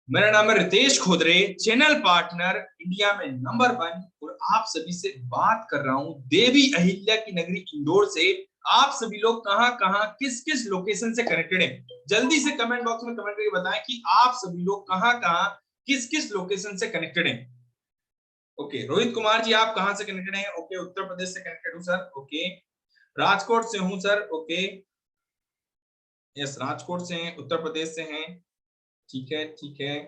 मेरा नाम है रितेश खोदरे, चैनल पार्टनर इंडिया में नंबर 1, और आप सभी से बात कर रहा हूं देवी अहिल्या की नगरी इंदौर से। आप सभी लोग कहां कहां किस किस लोकेशन से कनेक्टेड हैं, जल्दी से कमेंट बॉक्स में कमेंट करके बताएं कि आप सभी लोग कहां कहां किस किस लोकेशन से कनेक्टेड हैं। ओके, रोहित कुमार जी आप कहां से कनेक्टेड हैं? ओके, उत्तर प्रदेश से कनेक्टेड हूं सर। ओके, राजकोट से हूं सर। ओके, यस, राजकोट से हैं, उत्तर प्रदेश से हैं। ठीक है, ठीक है,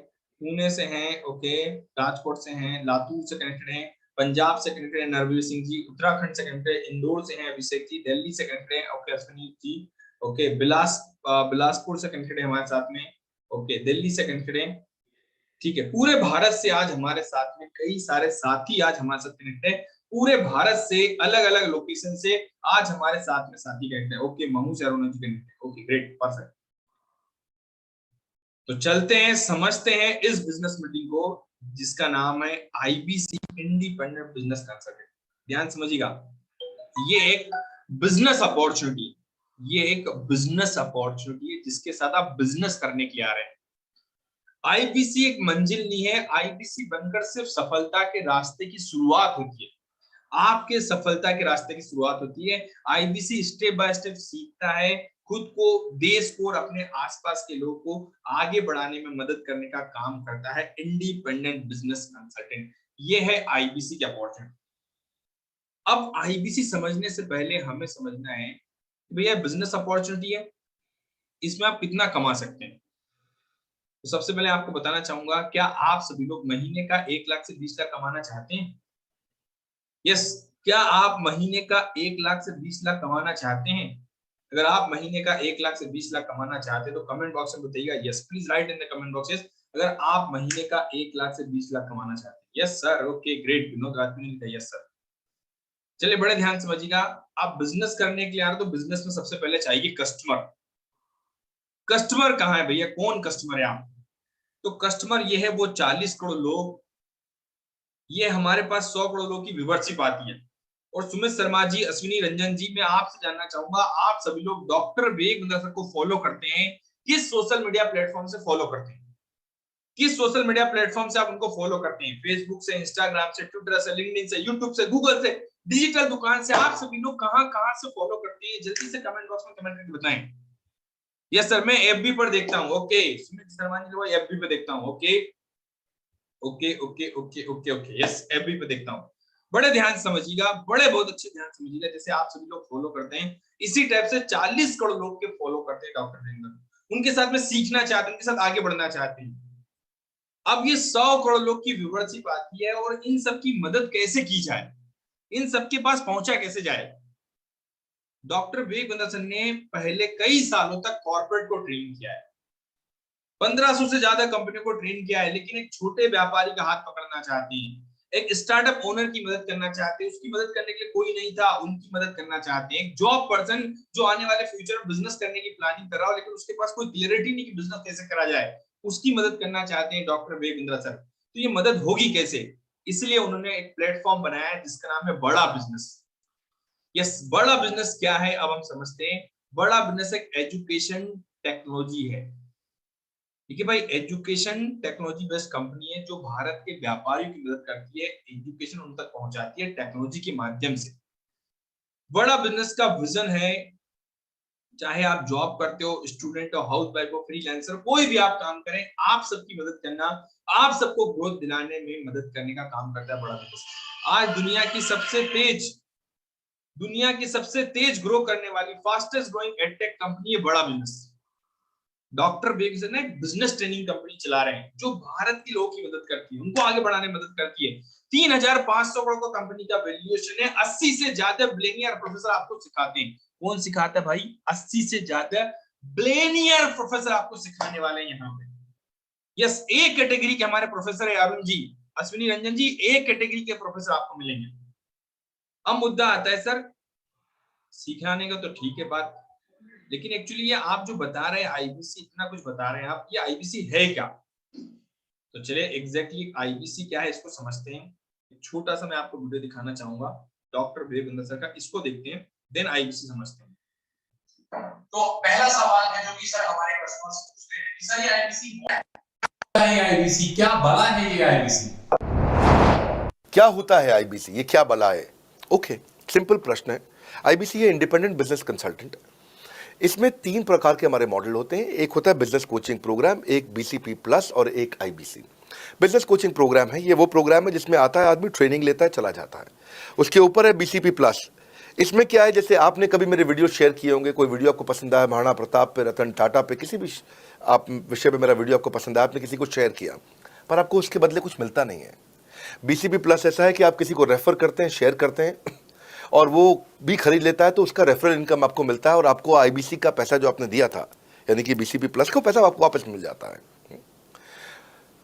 पुणे से हैं। ओके, राजकोट से हैं, लातूर से कनेक्टेड हैं, पंजाब से कनेक्टेड है नरवीर सिंह जी, उत्तराखंड से कनेक्टेड है, इंदौर से हैं अभिषेक जी, दिल्ली से कनेक्टेड है ओके अश्विनी जी। ओके, बिलासपुर से कनेक्टेड है हमारे साथ में। ओके, दिल्ली से कनेक्टेड है। ठीक है, पूरे भारत से आज हमारे साथ में कई सारे साथी आज हमारे साथ कनेक्टेड है। पूरे भारत से अलग अलग लोकेशन से आज हमारे साथ में साथी कनेक्टेड है। ओके, महू से Arun ji connected. Okay, great, perfect. तो चलते हैं, समझते हैं इस बिजनेस मीटिंग को जिसका नाम है आईबीसी इंडिपेंडेंट बिजनेस कंसल्टेंट। ध्यान समझिएगा, ये एक बिजनेस अपॉर्चुनिटी, ये एक बिजनेस अपॉर्चुनिटी है जिसके साथ आप बिजनेस करने के लिए आ रहे हैं। आईबीसी एक मंजिल नहीं है, आईबीसी बनकर सिर्फ सफलता के रास्ते की शुरुआत होती है। आपके सफलता के रास्ते की शुरुआत होती है। आईबीसी स्टेप बाय स्टेप सीखता है, खुद को, देश को और अपने आसपास के लोगों को आगे बढ़ाने में मदद करने का काम करता है। इंडिपेंडेंट बिजनेस कंसल्टेंट, ये है आईबीसी की अपॉर्चुनिटी। अब आईबीसी समझने से पहले हमें समझना है कि भैया बिजनेस अपॉर्चुनिटी है, इसमें आप कितना कमा सकते हैं। तो सबसे पहले आपको बताना चाहूंगा, क्या आप सभी लोग महीने का 1 लाख से 20 लाख कमाना चाहते हैं? यस, क्या आप महीने का 1 लाख से 20 लाख कमाना चाहते हैं? अगर आप महीने का 1 लाख से 20 लाख कमाना चाहते हैं तो कमेंट बॉक्स में बताइएगा yes, please right in the comment boxes अगर आप महीने का 1 लाख से 20 लाख कमाना चाहते हैं। Yes sir, okay great, Vinod Rajput ने लिखा यस सर। चलिए बड़े ध्यान से समझिएगा, आप बिजनेस करने के लिए आ रहे हो तो बिजनेस में सबसे पहले चाहिए कस्टमर। कस्टमर कहाँ है भैया, कौन कस्टमर है आप? तो कस्टमर ये है वो 40 करोड़ लोग, ये हमारे पास 100 करोड़ लोग की व्यूअरशिप आती है। और सुमित शर्मा जी, अश्विनी रंजन जी, मैं आपसे जानना चाहूंगा, आप सभी लोग डॉक्टर वेग बिंद्रा सर को फॉलो करते हैं, किस सोशल मीडिया प्लेटफॉर्म से फॉलो करते हैं? किस सोशल मीडिया प्लेटफॉर्म से आप उनको फॉलो करते हैं? फेसबुक से, इंस्टाग्राम से, ट्विटर से, लिंक्डइन से, यूट्यूब से, गूगल से, डिजिटल दुकान से, आप सभी लोग कहां कहां से फॉलो करते हैं? जल्दी से कमेंट बॉक्स में कमेंट करके बताएं। यस सर, मैं एफबी पर देखता हूं। ओके, सुमित शर्मा जी एफबी पे देखता हूं। Okay okay okay okay okay okay, yes FB पे देखता हूं। बड़े ध्यान से समझिएगा, बड़े बहुत अच्छे ध्यान से समझिएगा, जैसे आप सभी लोग फॉलो करते हैं इसी टाइप से 40 करोड़ लोग के फॉलो करते हैं डॉक्टर वीरेंद्र, उनके साथ में सीखना चाहते हैं, उनके साथ आगे बढ़ना चाहते हैं। अब ये 100 करोड़ लोग की व्यूअरशिप आती है और इन सब की मदद कैसे की जाए, इन सबके पास पहुंचा कैसे जाए? डॉक्टर विवेक बंदरसन ने पहले कई सालों तक कॉर्पोरेट को ट्रेन किया है, 1500 से ज्यादा कंपनियों को ट्रेन किया है, लेकिन एक छोटे व्यापारी का हाथ पकड़ना चाहते हैं, एक स्टार्टअप ओनर की मदद करना चाहते हैं, उसकी मदद करने के लिए कोई नहीं था, उनकी मदद करना चाहते हैं, एक जॉब पर्सन जो आने वाले फ्यूचर में बिजनेस करने की प्लानिंग कर रहा हो लेकिन उसके पास कोई क्लियरिटी नहीं कि बिजनेस कैसे करा जाए, उसकी मदद करना चाहते हैं डॉक्टर विवेक बिंद्रा सर। तो ये मदद होगी कैसे? इसलिए उन्होंने एक प्लेटफॉर्म बनाया है जिसका नाम है बड़ा बिजनेस। यस, बड़ा बिजनेस क्या है अब हम समझते हैं। बड़ा बिजनेस एक एजुकेशन टेक्नोलॉजी है। देखिए भाई, एजुकेशन टेक्नोलॉजी बेस्ड कंपनी है जो भारत के व्यापारियों की मदद करती है, एजुकेशन उन तक पहुंचाती है टेक्नोलॉजी के माध्यम से। बड़ा बिजनेस का विजन है, चाहे आप जॉब करते हो, स्टूडेंट हो, हाउस वाइफ हो, फ्रीलांसर, कोई भी आप काम करें, आप सबकी मदद करना, आप सबको ग्रोथ दिलाने में मदद करने का काम करता है बड़ा बिजनेस। आज दुनिया की सबसे तेज ग्रो करने वाली, फास्टेस्ट ग्रोइंग एडटेक कंपनी है बड़ा बिजनेस। डॉक्टर बेगसन एक बिजनेस ट्रेनिंग कंपनी चला रहे हैं जो भारत के लोगों की मदद करती है, उनको आगे बढ़ाने में मदद करती है। 3500 करोड़ का कंपनी का वैल्यूएशन है, 80 से ज्यादा बिलियनियर प्रोफेसर आपको सिखाते हैं। कौन सिखाता है भाई? 80 से ज्यादा बिलियनियर प्रोफेसर आपको सिखाने वाले हैं यहाँ पे। यस, ए कैटेगरी के हमारे प्रोफेसर है अरुण जी, अश्विनी रंजन जी, ए कैटेगरी के प्रोफेसर आपको मिलेंगे। अब मुद्दा आता है सर, सिखाने का तो ठीक है बात, लेकिन एक्चुअली ये आप जो बता रहे हैं आईबीसी, इतना कुछ बता रहे हैं आप, ये आईबीसी है क्या? तो चलिए एग्जैक्टली आईबीसी क्या है इसको समझते हैं। एक छोटा सा मैं आपको वीडियो दिखाना चाहूंगा डॉक्टर विवेक सर का, इसको देखते हैं, देन आईबीसी समझते हैं। तो पहला सवाल है जो कि सर हमारे कस्टमर्स पूछते हैं कि सर ये आईबीसी है? है आईबीसी, क्या बला है ये आईबीसी? क्या होता है आईबीसी, ये क्या बला है? ओके, सिंपल प्रश्न है। आईबीसी है इंडिपेंडेंट बिजनेस कंसल्टेंट। इसमें तीन प्रकार के हमारे मॉडल होते हैं। एक होता है बिजनेस कोचिंग प्रोग्राम, एक बीसीपी प्लस और एक आईबीसी। बिजनेस कोचिंग प्रोग्राम है, ये वो प्रोग्राम है जिसमें आता है आदमी, ट्रेनिंग लेता है, चला जाता है। उसके ऊपर है बीसीपी प्लस। इसमें क्या है, जैसे आपने कभी मेरे वीडियो शेयर किए होंगे, कोई वीडियो आपको पसंद आया, महाराणा प्रताप पे, रतन टाटा पे, किसी भी आप विषय पे मेरा वीडियो आपको पसंद आया, आपने किसी को शेयर किया, पर आपको उसके बदले कुछ मिलता नहीं है। बीसीपी प्लस ऐसा है कि आप किसी को रेफर करते हैं, शेयर करते हैं, और वो भी खरीद लेता है, तो उसका रेफरल इनकम आपको मिलता है, और आपको आईबीसी का पैसा जो आपने दिया था, यानी कि बीसीपी प्लस को पैसा आपको वापस मिल जाता है।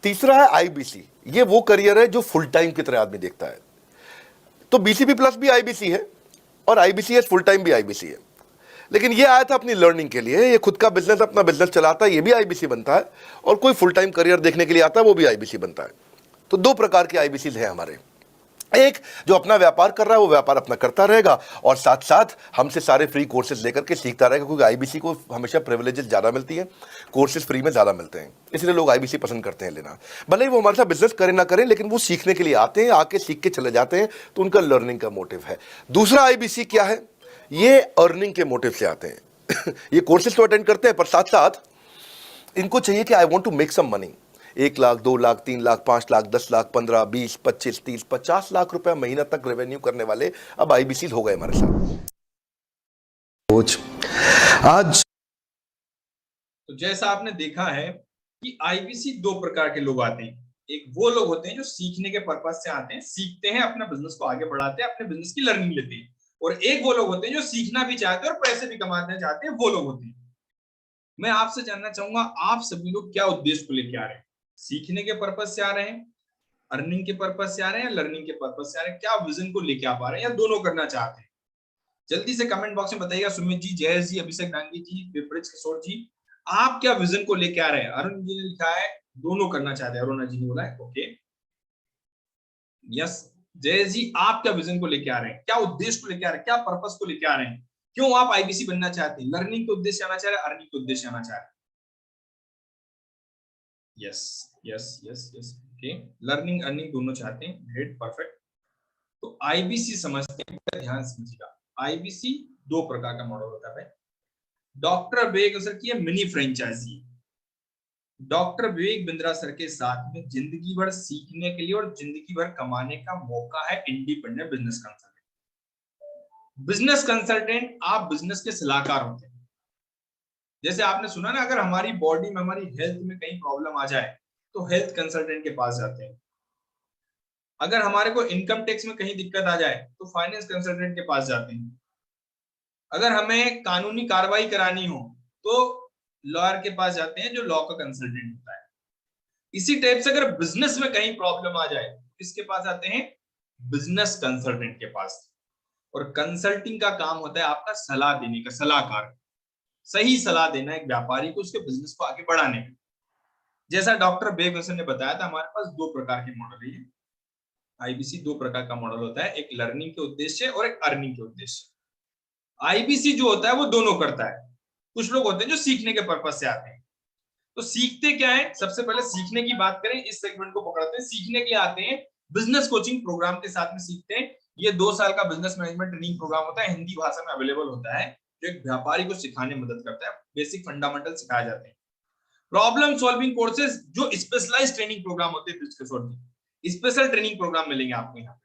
तीसरा है आईबीसी। ये वो करियर है जो फुल टाइम की तरह आदमी देखता है। तो बीसीपी प्लस भी आईबीसी है और आईबीसी फुल टाइम भी आईबीसी है। लेकिन ये आया था अपनी लर्निंग के लिए, ये खुद का बिजनेस, अपना बिजनेस चलाता है, ये भी आईबीसी बनता है, और कोई फुल टाइम करियर देखने के लिए आता है, वो भी आईबीसी बनता है। तो दो प्रकार के आईबीसी हैं हमारे। एक जो अपना व्यापार कर रहा है, वो व्यापार अपना करता रहेगा, और साथ साथ हमसे सारे फ्री कोर्सेज लेकर के सीखता रहेगा, क्योंकि आईबीसी को हमेशा प्रिविलेजेस ज़्यादा मिलती है, कोर्सेज फ्री में ज़्यादा मिलते हैं, इसलिए लोग आईबीसी पसंद करते हैं लेना। भले ही वो हमारे साथ बिजनेस करें ना करें, लेकिन वो सीखने के लिए आते हैं, आके सीख के चले जाते हैं, तो उनका लर्निंग का मोटिव है। दूसरा आईबीसी क्या है, ये अर्निंग के मोटिव से आते हैं। ये कोर्सेज तो अटेंड करते हैं, पर साथ साथ इनको चाहिए कि I want to make some money. 1 lakh, 2 lakh, 3 lakh, 5 lakh, 10 lakh, 15, 20, 25, 30, 50 lakh रुपए महीना तक रेवेन्यू करने वाले अब आईबीसी हो गए हमारे साथ। आज तो जैसा आपने देखा है कि आईबीसी दो प्रकार के लोग आते हैं। एक वो लोग होते हैं जो सीखने के पर्पज से आते हैं, सीखते हैं, अपना बिजनेस को आगे बढ़ाते हैं, अपने बिजनेस की लर्निंग लेते हैं। और एक वो लोग होते हैं जो सीखना भी चाहते हैं और पैसे भी कमाना चाहते हैं, वो लोग होते हैं। मैं आपसे जानना चाहूंगा, आप सभी लोग क्या उद्देश्य को लेकर आ रहे हैं? सीखने के पर्पज से आ रहे हैं, अर्निंग के पर्पज से आ रहे हैं, या लर्निंग के पर्पज से आ रहे हैं? क्या विजन को लेकर आ पा रहे हैं, या दोनों करना चाहते हैं? जल्दी से कमेंट बॉक्स में बताइएगा। सुमित जी, जयेश जी, अभिषेक डांगी जी, विपरीत किशोर जी, आप क्या विजन को लेके आ रहे हैं? अरुण जी ने लिखा है दोनों करना चाहते हैं, अरुणा जी ने बोला है ओके, यस। जयेश जी, आप क्या विजन को लेके आ रहे हैं? क्या उद्देश्य को लेके आ रहे हैं? क्या पर्पस को लेके आ रहे हैं? क्यों आप आईबीसी बनना चाहते हैं? लर्निंग के उद्देश्य आना चाह रहे हैं, अर्निंग के उद्देश्य आना चाह रहे हैं? Yes, yes, yes, yes, okay. Learning earning दोनों चाहते हैं, ग्रेट, परफेक्ट। तो आईबीसी समझते हैं, ध्यान समझिएगा। आईबीसी दो प्रकार का मॉडल होता है भाई। डॉक्टर विवेक सर की mini franchise. Doctor Vivek Bindra sir के साथ में जिंदगी भर सीखने के लिए और जिंदगी भर कमाने का मौका है independent business consultant. Business consultant आप बिजनेस के सलाहकार होते हैं। जैसे आपने सुना ना, अगर हमारी बॉडी में, हमारी हेल्थ में कहीं प्रॉब्लम आ जाए तो हेल्थ कंसल्टेंट के पास जाते हैं। अगर हमारे को इनकम टैक्स में कहीं दिक्कत आ जाए तो फाइनेंस कंसल्टेंट के पास जाते हैं। अगर हमें कानूनी कार्रवाई करानी हो तो लॉयर के पास जाते हैं, जो लॉ का कंसल्टेंट होता है। इसी टाइप से अगर बिजनेस में कहीं प्रॉब्लम आ जाए तो किसके पास आते हैं? बिजनेस कंसल्टेंट के पास। और कंसल्टिंग का काम होता है आपका सलाह देने का, सलाहकार, सही सलाह देना एक व्यापारी को उसके बिजनेस को आगे बढ़ाने में। जैसा डॉक्टर बेग ने बताया था, हमारे पास दो प्रकार के मॉडल है। आईबीसी दो प्रकार का मॉडल होता है, एक लर्निंग के उद्देश्य और एक अर्निंग के उद्देश्य। आईबीसी जो होता है वो दोनों करता है। कुछ लोग होते हैं जो सीखने के पर्पज से आते हैं। तो सीखते क्या है? सबसे पहले सीखने की बात करें, इस सेगमेंट को पकड़ते हैं। सीखने के लिए आते हैं बिजनेस कोचिंग प्रोग्राम के साथ में सीखते हैं। ये 2 साल का बिजनेस मैनेजमेंट ट्रेनिंग प्रोग्राम होता है, हिंदी भाषा में अवेलेबल होता है, जो एक व्यापारी को सिखाने में मदद करता है। बेसिक फंडामेंटल सिखाए जाते हैं। प्रॉब्लम सॉल्विंग कोर्सेज, जो स्पेशलाइज ट्रेनिंग प्रोग्राम होते हैं, स्पेशल ट्रेनिंग प्रोग्राम मिलेंगे आपको यहाँ पे।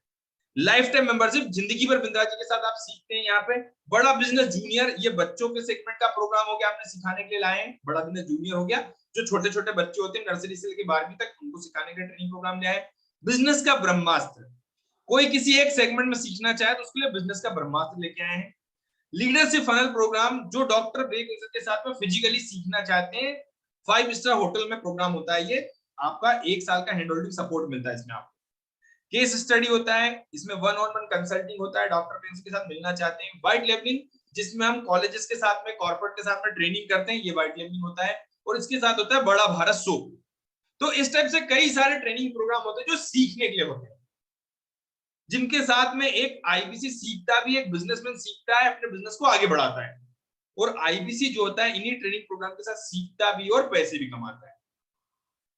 लाइफ टाइम मेंबरशिप, जिंदगी भर बिंद्रा जी के साथ आप सीखते हैं यहाँ पे। बड़ा बिजनेस जूनियर, ये बच्चों के सेगमेंट का प्रोग्राम हो गया, आपने सिखाने के लिए लाए हैं। बड़ा बिजनेस जूनियर हो गया, जो छोटे छोटे बच्चे होते हैं नर्सरी से लेकर 12वीं तक, उनको सिखाने के लिए ट्रेनिंग प्रोग्राम ले आए। बिजनेस का ब्रह्मास्त्र, कोई किसी एक सेगमेंट में सीखना चाहे तो उसके लिए बिजनेस का ब्रह्मास्त्र लेके आए हैं। लीडरशिप फनल प्रोग्राम, जो डॉक्टर ब्रेक के साथ में फिजिकली सीखना चाहते हैं, 5 स्टार होटल में प्रोग्राम होता है ये। आपका 1 साल का हैंड होल्डिंग सपोर्ट मिलता है इसमें। आपको केस स्टडी होता है, इसमें 1-on-1 कंसल्टिंग होता है, डॉक्टर पेशेंट के साथ मिलना चाहते हैं। व्हाइट लेवलिंग, जिसमें हम कॉलेजेस के साथ में, कॉर्पोरेट के साथ में ट्रेनिंग करते हैं, ये व्हाइट लेवलिंग होता है। और इसके साथ होता है बड़ा भारत शो। तो इस टाइप से कई सारे ट्रेनिंग प्रोग्राम होते हैं जो सीखने के लिए होते हैं, जिनके साथ में एक आईबीसी सीखता भी, एक बिजनेसमैन सीखता है, अपने बिजनेस को आगे बढ़ाता है। और आईबीसी जो होता है इन्हीं ट्रेनिंग प्रोग्राम के साथ सीखता भी और पैसे भी कमाता है।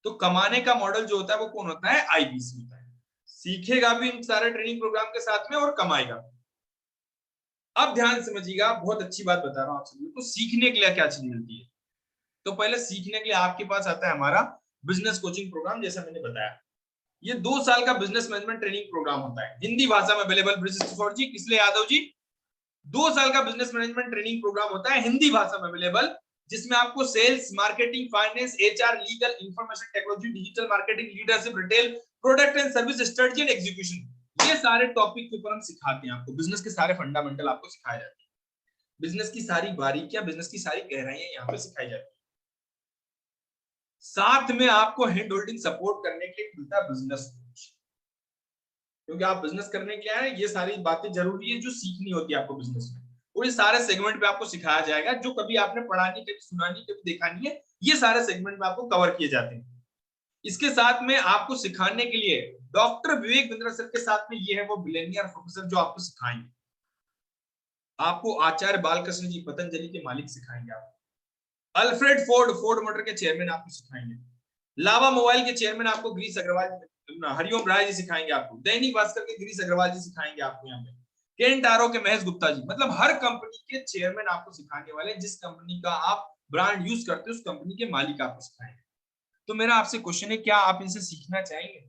तो कमाने का मॉडल जो होता है वो कौन होता है? आईबीसी होता है। सीखेगा भी इन सारे ट्रेनिंग प्रोग्राम के साथ में और कमाएगा। अब ध्यान समझिएगा, बहुत अच्छी बात बता रहा हूं आप सभी को। सीखने के लिए क्या चीज मिलती है? तो पहले सीखने के लिए आपके पास आता है हमारा बिजनेस कोचिंग प्रोग्राम, जैसा मैंने बताया। ये 2 साल का बिजनेस मैनेजमेंट ट्रेनिंग प्रोग्राम होता है, हिंदी भाषा में अवेलेबल। ब्रिजेश जी, किसलिए यादव जी, 2 साल का बिजनेस मैनेजमेंट ट्रेनिंग प्रोग्राम होता है, हिंदी भाषा में अवेलेबल, जिसमें आपको sales, marketing, finance, HR, legal, information technology, digital marketing, leadership, retail, product and service strategy and execution, ये सारे टॉपिक के ऊपर हम सिखाते हैं आपको। बिजनेस के सारे फंडामेंटल आपको सिखाए जाते हैं, बिजनेस की सारी बारीकियां, बिजनेस की सारी गहराइयां यहाँ पे सिखाई जाती है। साथ में आपको हैंड होल्डिंग सपोर्ट करने के लिए मिलता है बिजनेस कोच, क्योंकि आप बिजनेस करने के लिए आए, ये सारी बातें जरूरी है जो सीखनी होती है आपको बिजनेस में, और ये सारे सेगमेंट पे आपको सिखाया जाएगा, जो कभी आपने पढ़ा नहीं, कभी सुना नहीं, कभी देखा नहीं है, ये सारे सेगमेंट में आपको कवर किए जाते हैं। इसके साथ में आपको सिखाने के लिए डॉक्टर विवेक बिंद्रा सर के साथ में ये है वो बिलियनियर प्रोफेसर जो आपको सिखाएंगे। आपको आचार्य बालकृष्ण जी पतंजलि के मालिक सिखाएंगे, आपको अल्फ्रेड फोर्ड, फोर्ड मोटर के चेयरमैन आपको सिखाएंगे, लावा मोबाइल के चेयरमैन आपको गिरीश अग्रवाल, हरिओम राय जी सिखाएंगे आपको, दैनिक भास्कर के गिरीश अग्रवाल जी सिखाएंगे आपको, यहाँ पे केंट आरो के महेश गुप्ता जी, मतलब हर कंपनी के चेयरमैन आपको सिखाने वाले, जिस कंपनी का आप ब्रांड यूज करते हो उस कंपनी के मालिक आपको सिखाएंगे। तो मेरा आपसे क्वेश्चन है, क्या आप इनसे सीखना चाहेंगे?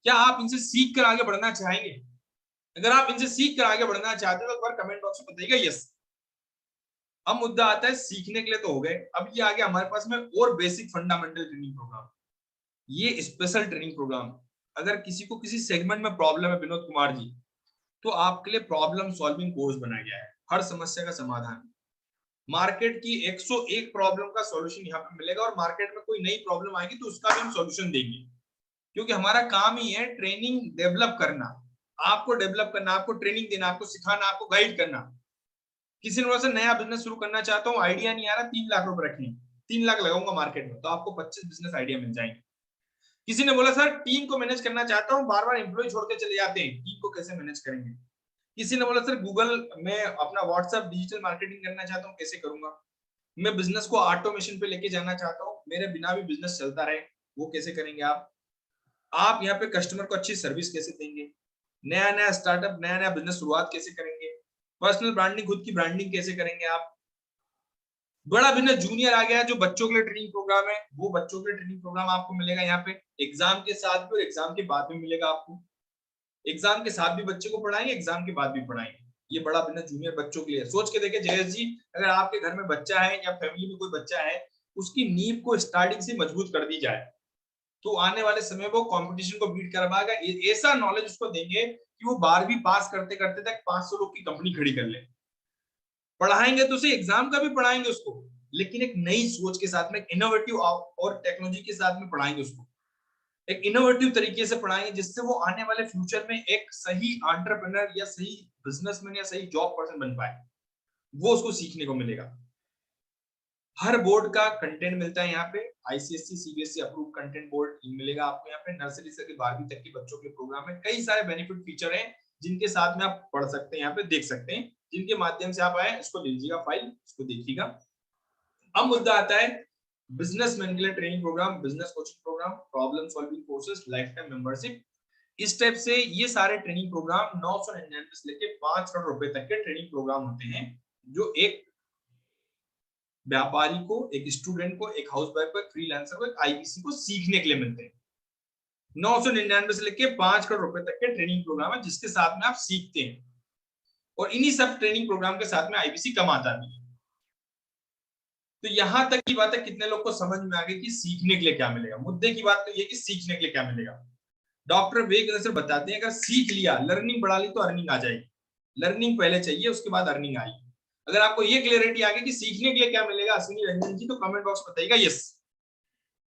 क्या आप इनसे सीख कर आगे बढ़ना चाहेंगे? अगर आप इनसे सीख कर आगे बढ़ना चाहते हो तो एक बार कमेंट बॉक्स में बताइएगा यस। अब मुद्दा आता है सीखने के लिए तो हो गए, अब ये आ गया हमारे पास में और बेसिक फंडामेंटल ट्रेनिंग प्रोग्राम, ये स्पेशल ट्रेनिंग प्रोग्राम। अगर किसी को किसी सेगमेंट में प्रॉब्लम है विनोद कुमार जी, तो आपके लिए प्रॉब्लम सॉल्विंग कोर्स बनाया गया है, हर समस्या का समाधान। मार्केट की 101 प्रॉब्लम का सॉल्यूशन यहाँ पे मिलेगा, और मार्केट में कोई नई प्रॉब्लम आएगी तो उसका भी हम सॉल्यूशन देंगे, क्योंकि हमारा काम ही है ट्रेनिंग डेवलप करना, आपको डेवलप करना, आपको ट्रेनिंग देना, आपको सिखाना, आपको गाइड करना। किसी ने बोला सर नया बिजनेस शुरू करना चाहता हूँ, आइडिया नहीं आ रहा, 3 लाख रुपए रखने, 3 लाख लगाऊंगा मार्केट में, तो आपको 25 बिजनेस आइडिया मिल जाएंगे। किसी ने बोला सर टीम को मैनेज करना चाहता हूँ, बार बार एम्प्लॉय छोड़ के चले जाते हैं, टीम को कैसे मैनेज करेंगे? किसी ने बोला सर गूगल में अपना व्हाट्सएप डिजिटल मार्केटिंग करना चाहता हूँ, कैसे करूंगा? मैं बिजनेस को ऑटोमेशन पे लेके जाना चाहता हूँ, मेरे बिना भी बिजनेस चलता रहे, वो कैसे करेंगे आप यहाँ पे कस्टमर को अच्छी सर्विस कैसे देंगे, नया नया स्टार्टअप, नया नया बिजनेस शुरुआत कैसे करेंगे, पर्सनल ब्रांडिंग, खुद की ब्रांडिंग कैसे करेंगे आप। बड़ा बिजनेस जूनियर आ गया जो बच्चों के लिए ट्रेनिंग प्रोग्राम है, वो बच्चों के लिए ट्रेनिंग प्रोग्राम आपको मिलेगा यहाँ पे, एग्जाम के साथ भी और एग्जाम के बाद भी मिलेगा आपको। एग्जाम के साथ भी बच्चे को पढ़ाएंगे, एग्जाम के बाद भी पढ़ाएंगे। ये बड़ा बिजनेस जूनियर बच्चों के लिए। सोच के देखे जयेश जी, अगर आपके घर में बच्चा है या फैमिली में कोई बच्चा है, उसकी नींव को स्टार्टिंग से मजबूत कर दी जाए, तो आने वाले समय वो कंपटीशन को बीट कर पाएगा। ऐसा नॉलेज उसको देंगे कि वो 12वीं पास करते करते तक 500 लोग की कंपनी खड़ी कर ले। पढ़ाएंगे तो उसे एग्जाम का भी पढ़ाएंगे उसको, लेकिन एक नई सोच के साथ में, इनोवेटिव और टेक्नोलॉजी के साथ में पढ़ाएंगे उसको, एक इनोवेटिव तरीके से पढ़ाएंगे, जिससे वो आने वाले फ्यूचर में एक सही एंटरप्रेन्योर या सही बिजनेसमैन या सही जॉब पर्सन बन पाए। वो उसको सीखने को मिलेगा। हर बोर्ड का कंटेंट मिलता है यहाँ पे, ICSC CBSE approve content board मिलेगा आपको यहाँ पे। नर्सरी से 12वीं तक के बच्चों के प्रोग्राम है, कई सारे बेनिफिट फीचर हैं जिनके साथ में आप पढ़ सकते हैं, यहाँ पे देख सकते हैं, जिनके माध्यम से आप आए, इसको लीजिएगा फाइल, इसको देखिएगा। अब मुद्दा आता है बिजनेसमैन के लिए training programme, business coaching programme, problem solving courses, lifetime membership. इस टाइप से ये सारे ट्रेनिंग प्रोग्राम 999 से लेके 5 करोड़ रुपए तक के ट्रेनिंग प्रोग्राम होते हैं, जो एक व्यापारी को, एक स्टूडेंट को, एक हाउसवाइफ को, एक फ्रीलांसर को, एक आईबीसी को सीखने के लिए मिलते हैं। 999 से लेके 5 करोड़ रुपए तक के ट्रेनिंग प्रोग्राम है, जिसके साथ में आप सीखते हैं, और इन्हीं सब ट्रेनिंग प्रोग्राम के साथ में आईबीसी कमाता भी है। तो यहां तक की बात है, कितने लोग को समझ में आ गई कि सीखने के लिए क्या मिलेगा? मुद्दे की बात तो ये कि सीखने के लिए क्या मिलेगा। डॉक्टर विवेक सर बताते हैं, अगर सीख लिया, लर्निंग बढ़ा ली, तो अर्निंग आ जाएगी। लर्निंग पहले चाहिए, उसके बाद अर्निंग आएगी। अगर आपको ये क्लियरिटी आ गई कि सीखने के लिए क्या मिलेगा अश्विनी रंजन जी, तो कमेंट बॉक्स में बताइएगा यस।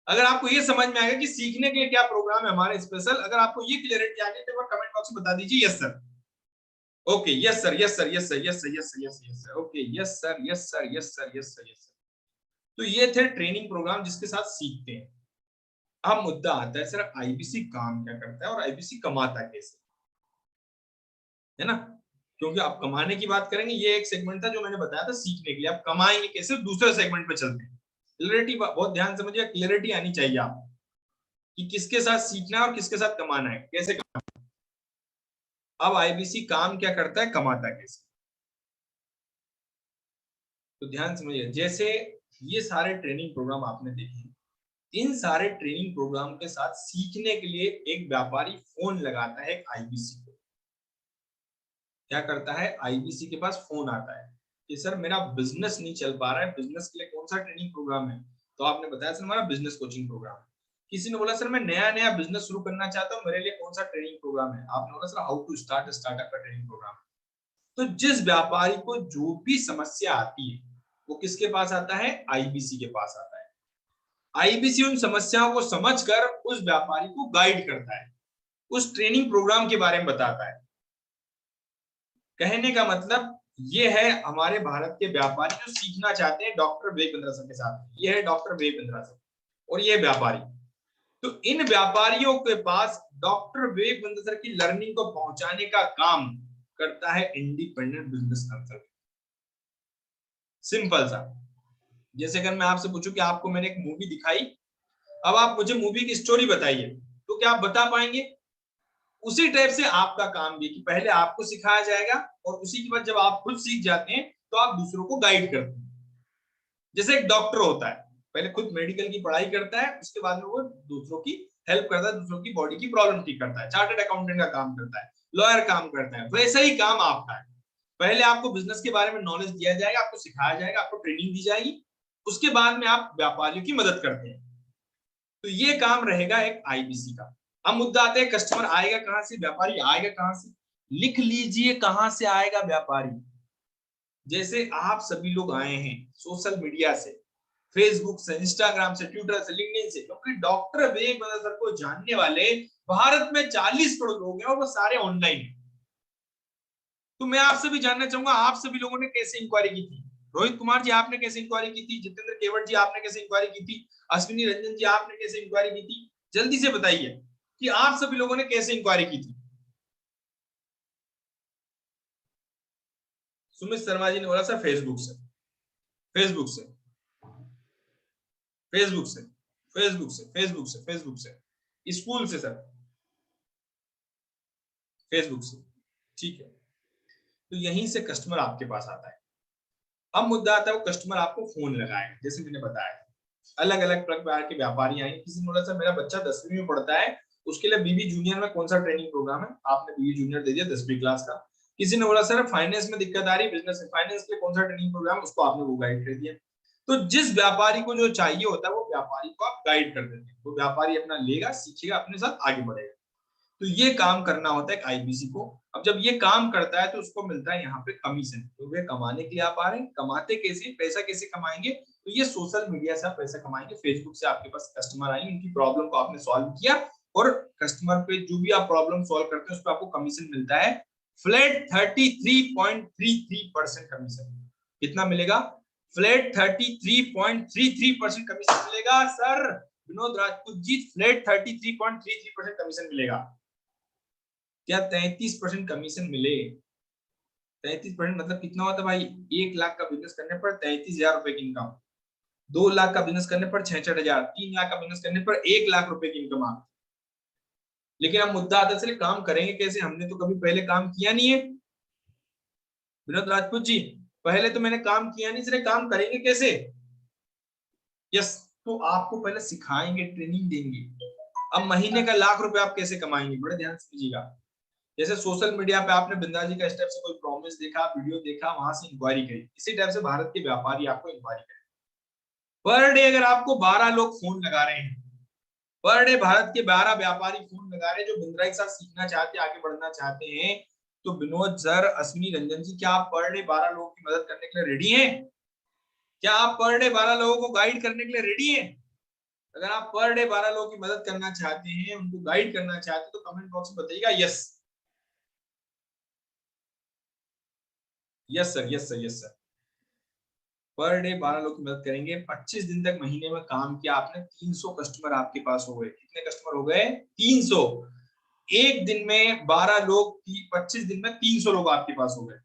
अगर आपको ये समझ में आ गया कि सीखने के लिए क्या प्रोग्राम है हमारे स्पेशल, अगर आपको ये क्लियरिटी आ गई तो कमेंट बॉक्स में बता दीजिए yes sir. Okay, yes sir, yes sir, yes sir, yes sir, yes sir, yes yes sir, okay, yes sir, yes sir, yes sir, yes sir, yes sir. तो ये थे ट्रेनिंग प्रोग्राम जिसके साथ सीखते हैं। अब मुद्दा आता है, सर आईबीसी काम क्या करता है और आईबीसी कमाता कैसे, है ना? क्योंकि आप कमाने की बात करेंगे, ये एक सेगमेंट था जो मैंने बताया था सीखने के लिए। आप कमाएंगे कैसे, दूसरे सेगमेंट पे चलते हैं। क्लियरिटी बहुत ध्यान समझिए, क्लियरिटी आनी चाहिए आपको। कि किसके साथ सीखना है और किसके साथ कमाना है, कैसे कमाना है। अब आईबीसी काम क्या करता है, कमाता है कैसे, तो ध्यान समझिए। जैसे ये सारे ट्रेनिंग प्रोग्राम आपने देखे, इन सारे ट्रेनिंग प्रोग्राम के साथ सीखने के लिए एक व्यापारी फोन लगाता है आईबीसी को। क्या करता है, आईबीसी के पास फोन आता है कि सर मेरा बिजनेस नहीं चल पा रहा है, बिजनेस के लिए कौन सा ट्रेनिंग प्रोग्राम है। तो आपने बताया सर हमारा बिजनेस कोचिंग प्रोग्राम है। किसी ने बोला सर मैं नया नया बिजनेस शुरू करना चाहता हूँ, मेरे लिए कौन सा ट्रेनिंग प्रोग्राम है। आपने बोला sir how to start startup का ट्रेनिंग प्रोग्राम। तो जिस व्यापारी को जो भी समस्या आती है वो किसके पास आता है, आईबीसी के पास आता है। आईबीसी उन समस्याओं को समझकर उस व्यापारी को गाइड करता है, उस ट्रेनिंग प्रोग्राम के बारे में बताता है। कहने का मतलब ये है हमारे भारत के व्यापारी जो सीखना चाहते हैं डॉक्टर विवेक बिंद्रा सर के साथ। ये है डॉक्टर विवेक बिंद्रा सर और ये व्यापारी। तो इन व्यापारियों के पास डॉक्टर विवेक बिंद्रा सर की लर्निंग को पहुंचाने का काम करता है इंडिपेंडेंट बिजनेस कंसल्टेंट। सिंपल सा। जैसे अगर मैं आपसे पूछूं कि आपको मैंने एक मूवी दिखाई, अब आप मुझे मूवी की स्टोरी बताइए, तो क्या आप बता पाएंगे। उसी टाइप से आपका काम भी कि पहले आपको सिखाया जाएगा और उसी के बाद जब आप खुद सीख जाते हैं तो आप दूसरों को गाइड करते हैं। जैसे एक डॉक्टर होता है, पहले खुद मेडिकल की पढ़ाई करता है, उसके बाद में वो दूसरों की हेल्प करता है, दूसरों की बॉडी की प्रॉब्लम ठीक करता है, चार्टर्ड अकाउंटेंट का काम करता है, लॉयर काम करता है। वैसा ही काम आपका है। पहले आपको बिजनेस के बारे में नॉलेज दिया जाएगा, आपको सिखाया जाएगा, आपको ट्रेनिंग दी जाएगी, उसके बाद में आप व्यापारियों की मदद करते हैं। तो ये काम रहेगा एक आईबीसी का। अब मुद्दा आता है कस्टमर आएगा कहां से, व्यापारी आएगा कहां से। लिख लीजिए कहां से आएगा व्यापारी। जैसे आप सभी लोग आए हैं सोशल मीडिया से, फेसबुक से, इंस्टाग्राम से, ट्विटर से, लिंक्डइन से, क्योंकि डॉक्टर विवेक बिंद्रा सर को जानने वाले भारत में 40 करोड़ लोग हैं और वो सारे ऑनलाइन हैं। तो मैं आपसे भी जानना चाहूंगा आप सभी लोगों ने कैसे इंक्वायरी की थी। रोहित कुमार जी आपने कैसे इंक्वायरी की थी, जितेंद्र केवट जी आपने कैसे इंक्वायरी की थी, अश्विनी रंजन जी आपने कैसे इंक्वायरी की थी। जल्दी से बताइए कि आप सभी लोगों ने कैसे इंक्वायरी की थी। सुमित शर्मा जी ने बोला सर फेसबुक से, फेसबुक से, फेसबुक से, फेसबुक से, फेसबुक से, फेसबुक से, स्कूल से सर, फेसबुक से। ठीक है, तो यहीं से कस्टमर आपके पास आता है। अब मुद्दा आता है वो कस्टमर आपको फोन लगाए, जैसे मैंने बताया अलग अलग प्रकार के व्यापारी आए। किसी ने बोला सर मेरा बच्चा 10वीं में पढ़ता है, उसके लिए बीबी जूनियर में कौन सा ट्रेनिंग प्रोग्राम है। आपने बीबी जूनियर दे दिया 10वीं क्लास का। किसी ने बोला सर फाइनेंस में दिक्कत आ रही, बिजनेस फाइनेंस के लिए कौन सा ट्रेनिंग प्रोग्राम, उसको आपने वो गाइड कर दिया। तो जिस व्यापारी को जो चाहिए होता है वो व्यापारी को आप गाइड कर देते हैं, वो व्यापारी अपना लेगा, सीखेगा, अपने साथ आगे बढ़ेगा। तो ये काम करना होता है एक आईबीसी को। अब जब ये काम करता है तो उसको मिलता है यहाँ पे कमीशन। तो वे कमाने के लिए आप आ रहे हैं, कमाते कैसे, पैसा कैसे कमाएंगे, तो ये सोशल मीडिया से आप पैसा कमाएंगे। फेसबुक से आपके पास कस्टमर आएंगे, उनकी प्रॉब्लम को आपने सॉल्व किया और कस्टमर पे जो भी आप प्रॉब्लम सॉल्व करते हैं उस पर आपको कमीशन मिलता है फ्लैट 33.33% कमीशन। कितना मिलेगा, फ्लैट 33.33% कमीशन मिलेगा। Sir Vinod Rajput ji flat 33.33% commission मिलेगा। क्या 33% कमीशन मिले, 33% मतलब कितना होता है भाई, 1 लाख का बिजनेस करने पर 33,000 रुपए की इनकम, 2 लाख का बिजनेस करने पर 66,000, 3 लाख का बिजनेस करने पर 1 लाख रुपए की इनकम आप। लेकिन अब मुद्दा आता है चलिए काम करेंगे कैसे, हमने तो कभी पहले काम किया नहीं है। विनोद राजपूत जी पहले तो मैंने काम किया नहीं, इसलिए काम करेंगे कैसे। यस, तो आपको पहले सिखाएंगे, ट्रेनिंग देंगे। अब महीने का 1 लाख रुपए आप कैसे कमाएंगे, बड़े ध्यान से कीजिएगा। जैसे सोशल मीडिया पे आपने बिंद्रा जी का स्टेप से कोई प्रॉमिस देखा, वीडियो देखा, वहां से इंक्वायरी करी, इसी टाइप से भारत के व्यापारी आपको इंक्वायरी करें। पर डे अगर आपको 12 लोग फोन लगा रहे हैं, पर डे भारत के 12 व्यापारी फोन लगा रहे हैं जो बिंद्रा के साथ सीखना चाहते हैं, आगे बढ़ना चाहते हैं, तो विनोद सर, अश्विनी रंजन जी, क्या आप पर डे 12 लोगों की मदद करने के लिए रेडी हैं? क्या आप पर डे 12 लोगों को गाइड करने के लिए रेडी हैं? अगर आप पर डे 12 लोगों की मदद करना चाहते हैं, उनको गाइड करना चाहते हैं, तो कमेंट बॉक्स में बताइएगा yes. Yes sir, yes sir, yes sir. Per day 12 लोग की मदद करेंगे। 25 दिन तक महीने में काम किया आपने, 300 कस्टमर आपके पास हो गए। कितने कस्टमर हो गए, 300। एक दिन में 12 लोग, 25 दिन में 300 लोग आपके पास हो गए।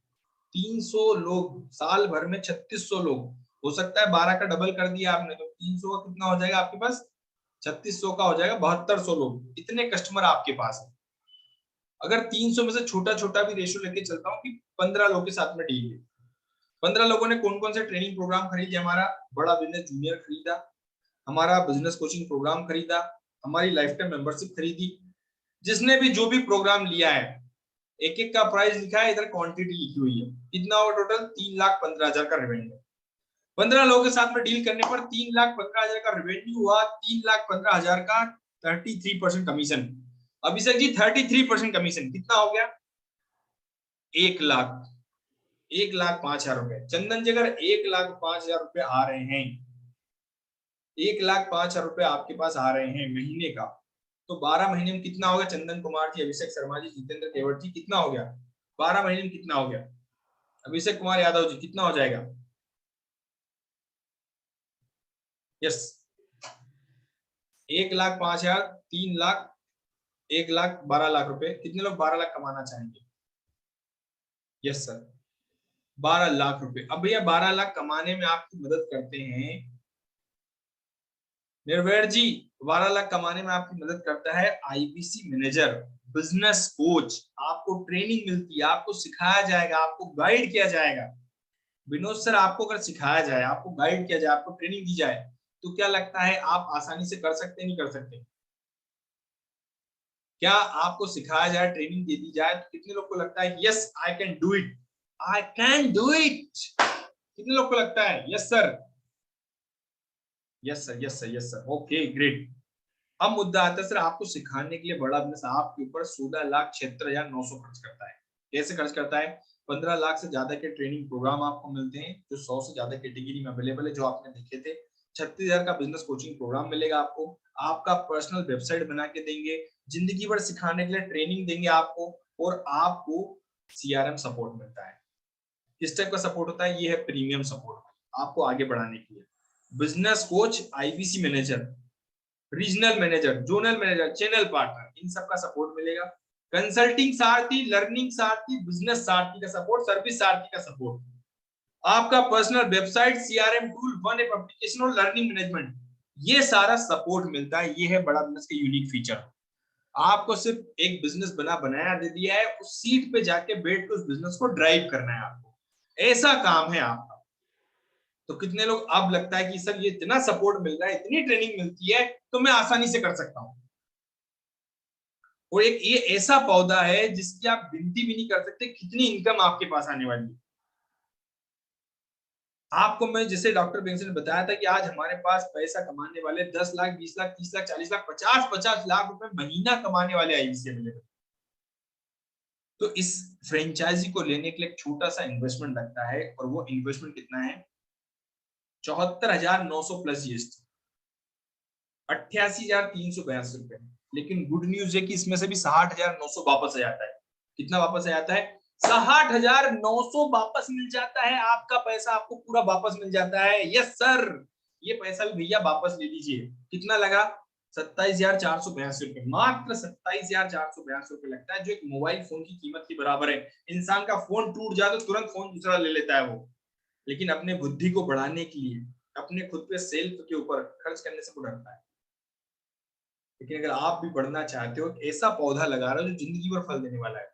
300 लोग, साल भर में 3600 लोग। हो सकता है 12 का डबल कर दिया आपने, तो 300 का कितना हो जाएगा आपके पास, 3600 का हो जाएगा 7200 लोग, इतने कस्टमर आपके पास है। अगर 300 में से छोटा छोटा भी रेशियो लेके चलता हूँ कि 15 लोगों के साथ में डील है, 15 लोगों ने कौन कौन से ट्रेनिंग प्रोग्राम खरीदे, हमारा बड़ा बिजनेस जूनियर खरीदा, हमारा बिजनेस कोचिंग प्रोग्राम खरीदा, हमारी लाइफ टाइम मेंबरशिप खरीदी, जिसने भी जो भी प्रोग्राम लिया है, एक एक का प्राइस लिखा है, इधर क्वांटिटी लिखी हुई है, कितना हुआ टोटल 3,15,000 का रेवेन्यू। 15 लोगों के साथ में डील करने पर 3,15,000 का रेवेन्यू हुआ, 3,15,000 का 33% कमीशन। अभिषेक जी 33% कमीशन कितना हो गया? 1,00,000, 1,05,000 रुपए। चंदन जी अगर 1,05,000 रुपए आ रहे हैं, 1,05,000 रुपए आपके पास आ रहे हैं महीने का, तो 12 महीने में कितना हो गया? चंदन कुमार जी, अभिषेक शर्मा जी, जितेंद्र केवट जी, कितना हो गया 12 महीने में? कितना हो गया अभिषेक कुमार यादव जी, कितना हो जाएगा? यस, 1,05,000, 3,00,000, 1,00,000, 12,00,000 रुपए। कितने लोग 12 लाख कमाना चाहेंगे? यस सर, 12 लाख रुपए। अब भैया 12 लाख कमाने में आपकी मदद करते हैं निर्भय जी, 12 लाख कमाने में आपकी मदद करता है आईबीसी मैनेजर, बिजनेस कोच। आपको ट्रेनिंग मिलती है, आपको सिखाया जाएगा, आपको गाइड किया जाएगा। विनोद सर, आपको अगर सिखाया जाए, आपको गाइड किया जाए, आपको ट्रेनिंग दी जाए, तो क्या लगता है आप आसानी से कर सकते नहीं कर सकते? क्या आपको सिखाया जाए, ट्रेनिंग दे दी जाए, तो कितने लोग को लगता है yes I can do it, I can do it? कितने लोग को लगता है yes sir? Yes sir, yes sir, yes sir, okay great. अब मुद्दा आता है सर, आपको सिखाने के लिए बड़ा बिजनेस आपके ऊपर 16,76,900 खर्च करता है। कैसे खर्च करता है? 15 लाख से ज्यादा के ट्रेनिंग प्रोग्राम आपको मिलते हैं, जो 100 से ज्यादा कैटेगरी में अवेलेबल है, जो आपने देखे थे। 36,000 का बिजनेस कोचिंग प्रोग्राम मिलेगा आपको, आपका पर्सनल वेबसाइट बना के देंगे, जिंदगी भर सिखाने के लिए ट्रेनिंग देंगे आपको, और आपको सीआरएम सपोर्ट मिलता है। किस टाइप का सपोर्ट होता है? ये है प्रीमियम सपोर्ट, आपको आगे बढ़ाने के लिए। Business coach, IBC manager, regional manager, zonal manager, channel partner, इन सब का सपोर्ट मिलेगा। कंसल्टिंग सारथी, लर्निंग सारथी, बिजनेस सारथी का सपोर्ट, सर्विस सारथी का सपोर्ट, आपका personal website, CRM tool, one app application और लर्निंग मैनेजमेंट, ये सारा सपोर्ट मिलता है। ये है बड़ा बिजनेस का यूनिक फीचर। आपको सिर्फ एक बिजनेस बनाया दे दिया है, उस सीट पे जाके बैठ के उस बिजनेस को ड्राइव करना है आपको, ऐसा काम है आपका। तो कितने लोग अब लगता है कि सर ये इतना सपोर्ट मिल रहा है, इतनी ट्रेनिंग मिलती है, तो मैं आसानी से कर सकता हूं। और एक ये ऐसा पौधा है जिसकी आप गिनती भी नहीं कर सकते कितनी इनकम आपके पास आने वाली है। आपको मैं जैसे डॉक्टर बेंस ने बताया था कि आज हमारे पास पैसा कमाने वाले 10 लाख, 20 लाख, 30 लाख, 40 लाख, 50 लाख रुपए महीना कमाने वाले आईबीसी अवेलेबल। तो इस फ्रेंचाइजी को लेने के लिए एक छोटा सा इन्वेस्टमेंट लगता है, और वो इन्वेस्टमेंट कितना है? 74,900 प्लस जीएसटी, 88,382 रुपए। लेकिन गुड न्यूज है कि इसमें से भी 60,900 वापस आ जाता है। कितना वापस आ जाता है? 60,900 वापस मिल जाता है। आपका पैसा आपको पूरा वापस मिल जाता है। यस सर, ये पैसा भी भैया वापस ले लीजिए। कितना लगा? 27,482 रुपए, मात्र 27,482 रुपए लगता है, जो एक मोबाइल फोन की कीमत के बराबर है। इंसान का फोन टूट जाए तो तुरंत फोन दूसरा ले लेता है वो, लेकिन अपने बुद्धि को बढ़ाने के लिए, अपने खुद पे सेल्फ के ऊपर खर्च करने से वो डरता है। लेकिन अगर आप भी बढ़ना चाहते हो, ऐसा पौधा लगा रहे हो जो जिंदगी भर फल देने वाला है।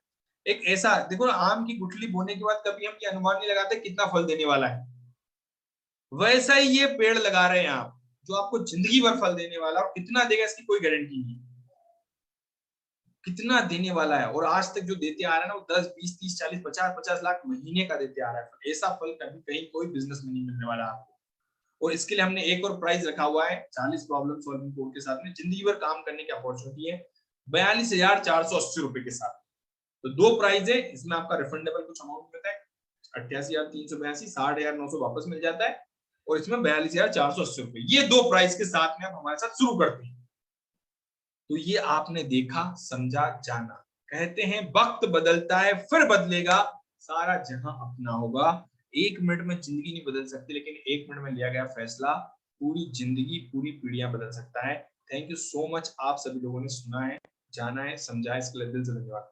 एक ऐसा देखो ना, आम की गुठली बोने के बाद कभी हम ये अनुमान नहीं लगाते कितना फल देने वाला है, वैसा ही ये पेड़ लगा रहे हैं आप, जो आपको जिंदगी भर फल देने वाला है। और कितना देगा इसकी कोई गारंटी नहीं, कितना देने वाला है। और आज तक जो देते आ रहा है ना, वो 10, 20, 30, 40, 50 लाख महीने का देते आ रहा है। ऐसा फल कभी कहीं कोई बिजनेस में नहीं मिलने वाला आपको। और इसके लिए हमने एक और प्राइस रखा हुआ है 40 प्रॉब्लम सॉल्विंग कोड के साथ में, जिंदगी भर काम करने की अपॉर्चुनिटी है 42,480 रुपए के साथ। तो दो प्राइस है, इसमें आपका रिफंडेबल कुछ अमाउंट मिलता है 88,382, 60,900 वापस मिल जाता है, और इसमें 42,480 रुपए। ये दो प्राइस के साथ में आप हमारे साथ शुरू करते हैं। तो ये आपने देखा, समझा, जाना। कहते हैं वक्त बदलता है फिर बदलेगा, सारा जहां अपना होगा। 1 मिनट में जिंदगी नहीं बदल सकती, लेकिन 1 मिनट में लिया गया फैसला पूरी जिंदगी, पूरी पीढ़ियां बदल सकता है। थैंक यू सो मच, आप सभी लोगों ने सुना है, जाना है, समझा है, इसके लिए दिल से धन्यवाद।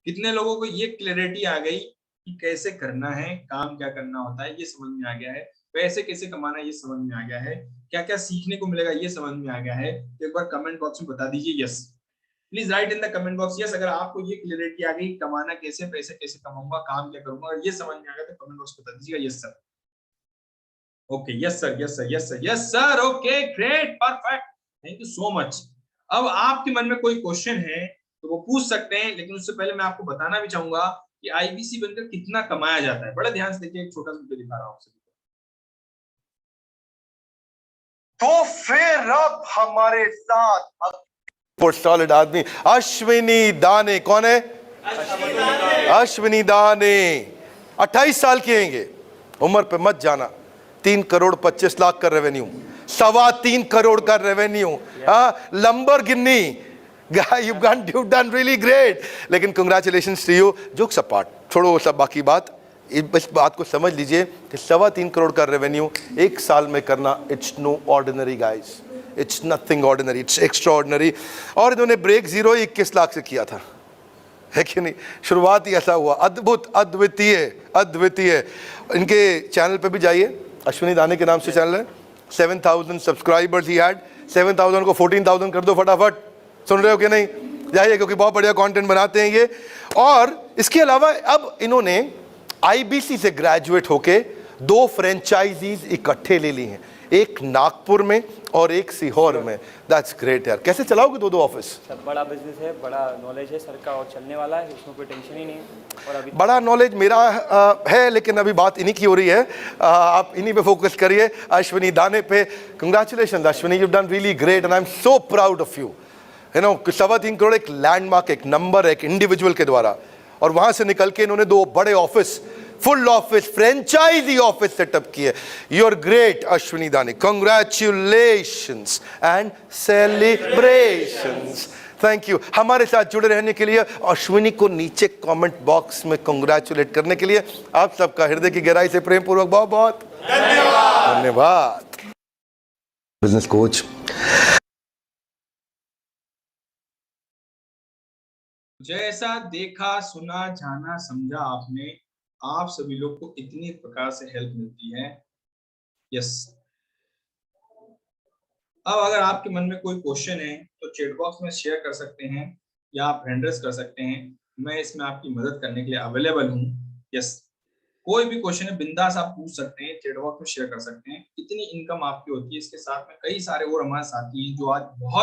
कितने लोगों को ये क्लैरिटी आ गई कि कैसे करना है, काम क्या करना होता है, ये समझ में आ गया है। पैसे कैसे कमाना है ये समझ में आ गया है, क्या क्या सीखने को मिलेगा ये समझ में आ गया है, तो एक बार कमेंट बॉक्स में बता दीजिए yes. Please right in the comment box yes. अगर आपको ये क्लियरिटी आ गई कमाना कैसे, पैसे कैसे कमाऊंगा, काम क्या करूंगा, अगर ये समझ में आ गया तो कमेंट बॉक्स में बता दीजिएगा yes sir. Okay yes sir, yes sir, yes sir, yes sir. Okay great, perfect, thank you so much. अब आपके मन में कोई क्वेश्चन है तो वो पूछ सकते हैं, लेकिन उससे पहले मैं आपको बताना भी चाहूंगा कि आईबीसी बनकर कितना कमाया जाता है। बड़ा ध्यान से देखिए, एक छोटा सा वीडियो दिखा रहा हूं आपसे। तो फिर अब हमारे साथ सॉलिड आदमी अश्विनी दाने। कौन है? अश्विनी दाने 28 साल के हैं, उम्र पे मत जाना। 3 करोड़ 25 लाख का रेवेन्यू, 3.25 करोड़ का revenue, Lamborghini. You've done really great. लेकिन congratulations to you. Jokes apart, छोड़ो सब बाकी बात। इस बात को समझ लीजिए कि 3.25 करोड़ का रेवेन्यू एक साल में करना, it's no ordinary guys, it's nothing ordinary, it's extraordinary. और इन्होंने ब्रेक 21 लाख से किया था, है कि नहीं? शुरुआत ही ऐसा हुआ, अद्भुत, अद्वितीय, अद्वितीय। इनके चैनल पे भी जाइए, अश्विनी दाने के नाम से चैनल है। 7,000 सब्सक्राइबर्स ही हैड। 7,000 को 14,000 कर दो फटाफट। सुन रहे हो कि नहीं? जाइए, क्योंकि बहुत बढ़िया कंटेंट बनाते हैं ये। और इसके अलावा अब इन्होंने आईबीसी से ग्रेजुएट होके 2 फ्रेंचाइजीज इकट्ठे ले ली हैं, एक नागपुर में और एक सीहोर में। दैट्स ग्रेट यार। कैसे चलाओगे 2 ऑफिस? सर बड़ा बिजनेस है, बड़ा नॉलेज है सर का, और चलने वाला है, उसमें कोई टेंशन ही नहीं है। और अभी बड़ा नॉलेज मेरा है, लेकिन अभी बात इन्हीं की हो रही है। आप इन्हीं पे फोकस करिए, अश्विनी दाने पे। Congratulation Ashwini, you done really great and I am so proud of you. You know, 3.25 crore एक लैंडमार्क, एक नंबर, एक इंडिविजुअल के द्वारा, और वहां से निकल के इन्होंने 2 बड़े office, full office, franchise office setup किए। You are great Ashwini Dane, congratulations and celebrations. Thank you हमारे साथ जुड़े रहने के लिए। अश्विनी को नीचे कमेंट बॉक्स में कंग्रेचुलेट करने के लिए आप सबका हृदय की गहराई से प्रेम पूर्वक बहुत बहुत धन्यवाद। धन्यवाद। बिजनेस कोच, जैसा देखा, सुना, जाना, समझा आपने, आप सभी लोग को इतनी प्रकार से हेल्प मिलती है। यस। अब अगर आपके मन में कोई क्वेश्चन है तो चैट बॉक्स में शेयर कर सकते हैं या आप हैंड रेज कर सकते हैं। मैं इसमें आपकी मदद करने के लिए अवेलेबल हूँ। यस, कोई भी क्वेश्चन है बिंदास आप पूछ सकते हैं, चैट बॉक्स में शेयर कर सकते हैं। कितनी इनकम आपकी होती है, इसके साथ में कई सारे और हमारे साथी हैं जो आज बहुत